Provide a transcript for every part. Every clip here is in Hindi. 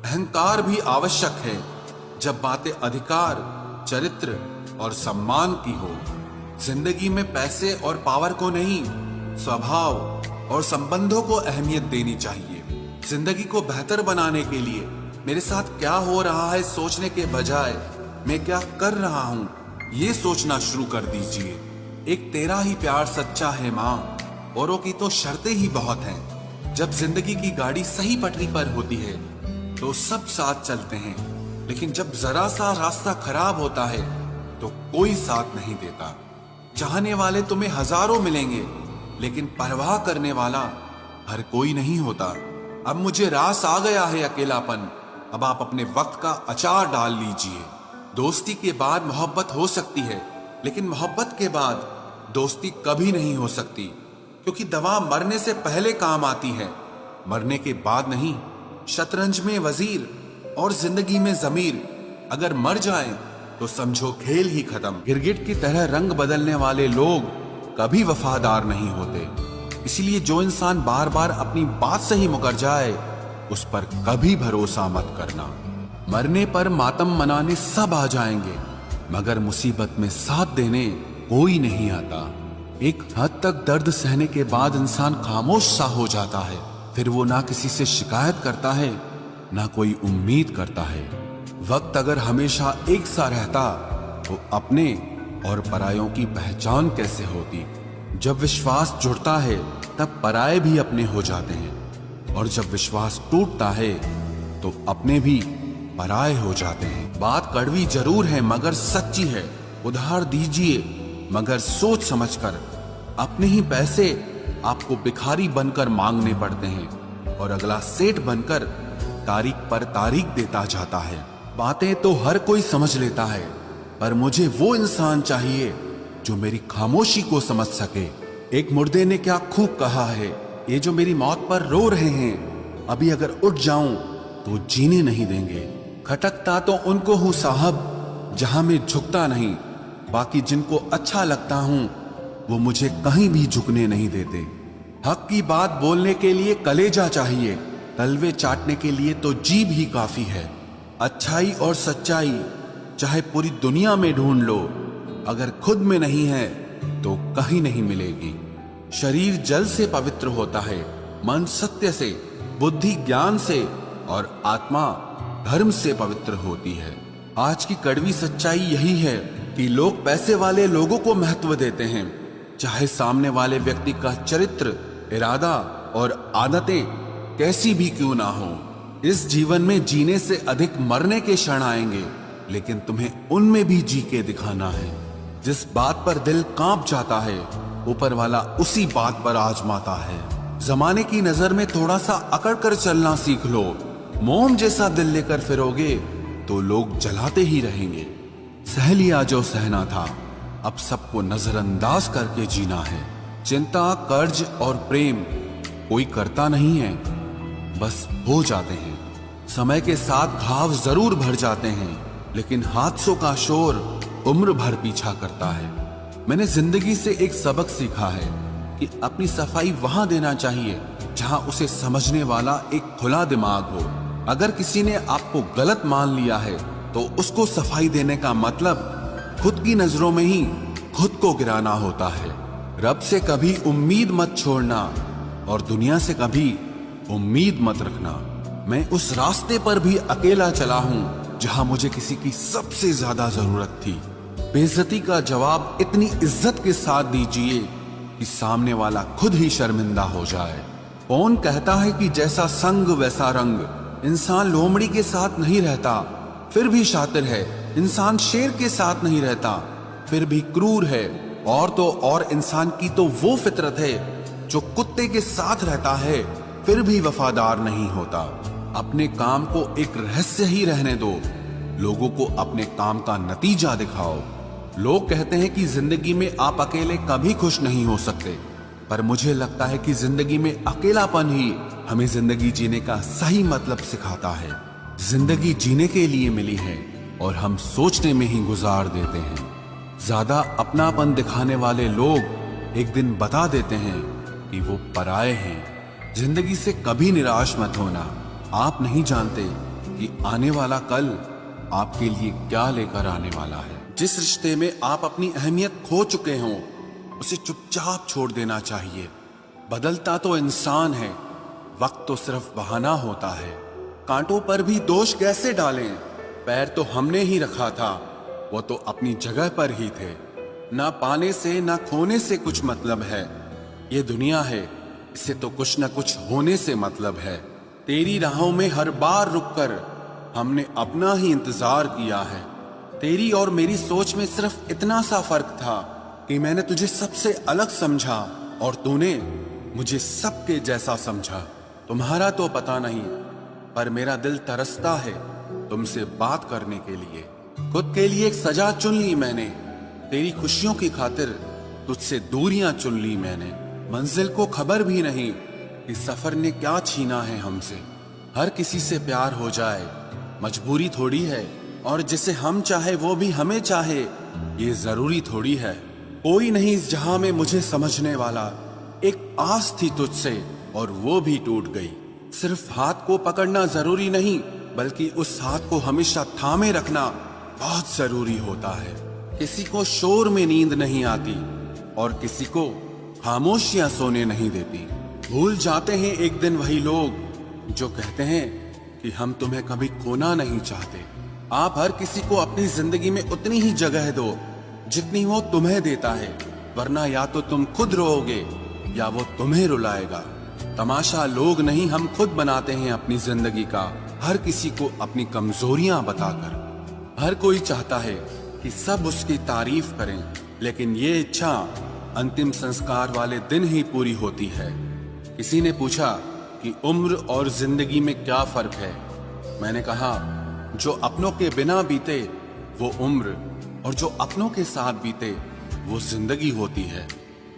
अहंकार भी आवश्यक है जब बातें अधिकार, चरित्र और सम्मान की हो। जिंदगी में पैसे और पावर को नहीं, स्वभाव और संबंधों को अहमियत देनी चाहिए। जिंदगी को बेहतर बनाने के लिए मेरे साथ क्या हो रहा है सोचने के बजाय मैं क्या कर रहा हूं ये सोचना शुरू कर दीजिए। एक तेरा ही प्यार सच्चा है माँ, औरों की तो शर्तें ही बहुत हैं। जब जिंदगी की गाड़ी सही पटरी पर होती है तो सब साथ चलते हैं, लेकिन जब जरा सा रास्ता खराब होता है तो कोई साथ नहीं देता। चाहने वाले तुम्हें हजारों मिलेंगे, लेकिन परवाह करने वाला हर कोई नहीं होता। अब मुझे रास आ गया है अकेलापन, अब आप अपने वक्त का अचार डाल लीजिए। दोस्ती के बाद मोहब्बत हो सकती है, लेकिन मोहब्बत के बाद दोस्ती कभी नहीं हो सकती, क्योंकि दवा मरने से पहले काम आती है, मरने के बाद नहीं। शतरंज में वजीर और जिंदगी में जमीर अगर मर जाएं तो समझो खेल ही खत्म। गिरगिट की तरह रंग बदलने वाले लोग कभी वफादार नहीं होते, इसलिए जो इंसान बार बार अपनी बात से ही मुकर जाए उस पर कभी भरोसा मत करना। मरने पर मातम मनाने सब आ जाएंगे, मगर मुसीबत में साथ देने कोई नहीं आता। एक हद तक दर्द सहने के बाद इंसान खामोश सा हो जाता है, फिर वो ना किसी से शिकायत करता है ना कोई उम्मीद करता है। वक्त अगर हमेशा एक सा रहता तो अपने और परायों की पहचान कैसे होती। जब विश्वास जुड़ता है तब पराये भी अपने हो जाते हैं, और जब विश्वास टूटता है तो अपने भी पराये हो जाते हैं। बात कड़वी जरूर है मगर सच्ची है। उधार दीजिए मगर सोच समझकर। अपने ही पैसे आपको भिखारी बनकर मांगने पड़ते हैं, और अगला सेठ बनकर तारीख पर तारीख देता जाता है। बातें तो हर कोई समझ लेता है, पर मुझे वो इंसान चाहिए जो मेरी खामोशी को समझ सके। एक मुर्दे ने क्या खूब कहा है, ये जो मेरी मौत पर रो रहे हैं, अभी अगर उठ जाऊं तो जीने नहीं देंगे। खटकता तो उनको हूं साहब जहां मैं झुकता नहीं, बाकी जिनको अच्छा लगता हूं वो मुझे कहीं भी झुकने नहीं देते। हक की बात बोलने के लिए कलेजा चाहिए, तलवे चाटने के लिए तो जीभ ही काफी है। अच्छाई और सच्चाई चाहे पूरी दुनिया में ढूंढ लो, अगर खुद में नहीं है तो कहीं नहीं मिलेगी। शरीर जल से पवित्र होता है, मन सत्य से, बुद्धि ज्ञान से, और आत्मा धर्म से पवित्र होती है। आज की कड़वी सच्चाई यही है कि लोग पैसे वाले लोगों को महत्व देते हैं, चाहे सामने वाले व्यक्ति का चरित्र, इरादा और आदतें कैसी भी क्यों ना हो। इस जीवन में जीने से अधिक मरने के क्षण आएंगे, लेकिन तुम्हें उनमें भी जी के दिखाना है। जिस बात पर दिल कांप जाता है ऊपर वाला उसी बात पर आजमाता है। जमाने की नजर में थोड़ा सा अकड़ कर चलना सीख लो। मोम जैसा दिल लेकर फिरोगे तो लोग जलाते ही रहेंगे। सह लिया जो सहना था, अब सबको नजरअंदाज करके जीना है। चिंता, कर्ज और प्रेम कोई करता नहीं है, बस हो जाते हैं। समय के साथ घाव जरूर भर जाते हैं, लेकिन हादसों का शोर उम्र भर पीछा करता है। मैंने जिंदगी से एक सबक सीखा है कि अपनी सफाई वहां देना चाहिए जहां उसे समझने वाला एक खुला दिमाग हो। अगर किसी ने आपको गलत मान लिया है तो उसको सफाई देने का मतलब खुद की नजरों में ही खुद को गिराना होता है। रब से कभी उम्मीद मत छोड़ना और दुनिया से कभी उम्मीद मत रखना। मैं उस रास्ते पर भी अकेला चला हूं जहां मुझे किसी की सबसे ज्यादा जरूरत थी। बेइज्जती का जवाब इतनी इज्जत के साथ दीजिए कि सामने वाला खुद ही शर्मिंदा हो जाए। कौन कहता है कि जैसा संग वैसा रंग। इंसान लोमड़ी के साथ नहीं रहता फिर भी शातिर है। इंसान शेर के साथ नहीं रहता फिर भी क्रूर है। और तो और इंसान की तो वो फितरत है जो कुत्ते के साथ रहता है फिर भी वफादार नहीं होता। अपने काम को एक रहस्य ही रहने दो, लोगों को अपने काम का नतीजा दिखाओ। लोग कहते हैं कि जिंदगी में आप अकेले कभी खुश नहीं हो सकते, पर मुझे लगता है कि जिंदगी में अकेलापन ही हमें जिंदगी जीने का सही मतलब सिखाता है। जिंदगी जीने के लिए मिली है और हम सोचने में ही गुजार देते हैं। ज्यादा अपनापन दिखाने वाले लोग एक दिन बता देते हैं कि वो पराये हैं। जिंदगी से कभी निराश मत होना। आप नहीं जानते कि आने वाला कल आपके लिए क्या लेकर आने वाला है। जिस रिश्ते में आप अपनी अहमियत खो चुके हों, उसे चुपचाप छोड़ देना चाहिए। बदलता तो इंसान है, वक्त तो सिर्फ बहाना होता है। कांटों पर भी दोष कैसे डालें, पैर तो हमने ही रखा था, वो तो अपनी जगह पर ही थे। ना पाने से ना खोने से कुछ मतलब है, ये दुनिया है, इसे तो कुछ न कुछ होने से मतलब है। तेरी राहों में हर बार रुककर हमने अपना ही इंतजार किया है। तेरी और मेरी सोच में सिर्फ इतना सा फर्क था कि मैंने तुझे सबसे अलग समझा और तूने मुझे सबके जैसा समझा। तुम्हारा तो पता नहीं, पर मेरा दिल तरसता है तुमसे बात करने के लिए। खुद के लिए एक सजा चुन ली मैंने, तेरी खुशियों की खातिर तुझसे दूरियां चुन ली मैंने। मंजिल को खबर भी नहीं कि सफर ने क्या छीना है हमसे। हर किसी से प्यार हो जाए मजबूरी थोड़ी है, और जिसे हम चाहे वो भी हमें चाहे ये जरूरी थोड़ी है। कोई नहीं इस जहां में मुझे समझने वाला, एक आस थी तुझसे और वो भी टूट गई। सिर्फ हाथ को पकड़ना जरूरी नहीं, बल्कि उस हाथ को हमेशा थामे रखना बहुत जरूरी होता है। किसी को शोर में नींद नहीं आती और किसी को खामोशियां सोने नहीं देती। भूल जाते हैं एक दिन वही लोग जो कहते हैं कि हम तुम्हें कभी खोना नहीं चाहते। आप हर किसी को अपनी जिंदगी में उतनी ही जगह दो जितनी वो तुम्हें देता है, वरना या तो तुम खुद रोओगे या वो तुम्हें रुलाएगा। तमाशा लोग नहीं, हम खुद बनाते हैं अपनी जिंदगी का, हर किसी को अपनी कमजोरियां बताकर। हर कोई चाहता है कि सब उसकी तारीफ करें, लेकिन ये इच्छा अंतिम संस्कार वाले दिन ही पूरी होती है। किसी ने पूछा कि उम्र और जिंदगी में क्या फर्क है। मैंने कहा, जो अपनों के बिना बीते वो उम्र, और जो अपनों के साथ बीते वो जिंदगी होती है।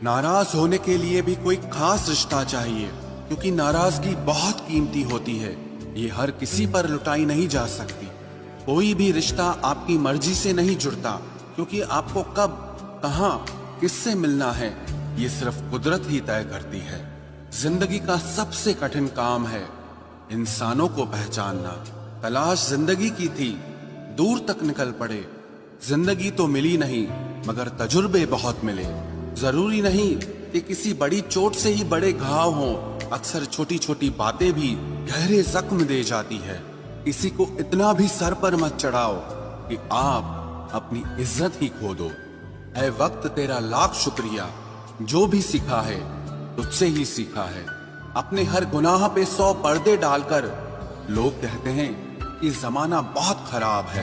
नाराज होने के लिए भी कोई खास रिश्ता चाहिए, क्योंकि नाराजगी बहुत कीमती होती है, ये हर किसी पर लुटाई नहीं जा सकती। कोई भी रिश्ता आपकी मर्जी से नहीं जुड़ता, क्योंकि आपको कब, कहां, किससे मिलना है ये सिर्फ कुदरत ही तय करती है। जिंदगी का सबसे कठिन काम है इंसानों को पहचानना। तलाश जिंदगी की थी, दूर तक निकल पड़े। जिंदगी तो मिली नहीं, मगर तजुर्बे बहुत मिले। जरूरी नहीं कि किसी बड़ी चोट से ही बड़े घाव हों, अक्सर छोटी छोटी बातें भी गहरे जख्म दे जाती है। किसी को इतना भी सर पर मत चढ़ाओ कि आप अपनी इज्जत ही खो दो। ऐ वक्त तेरा लाख शुक्रिया, जो भी सीखा है तुझसे ही सीखा है। अपने हर गुनाह पे 100 पर्दे डालकर लोग कहते हैं कि जमाना बहुत खराब है।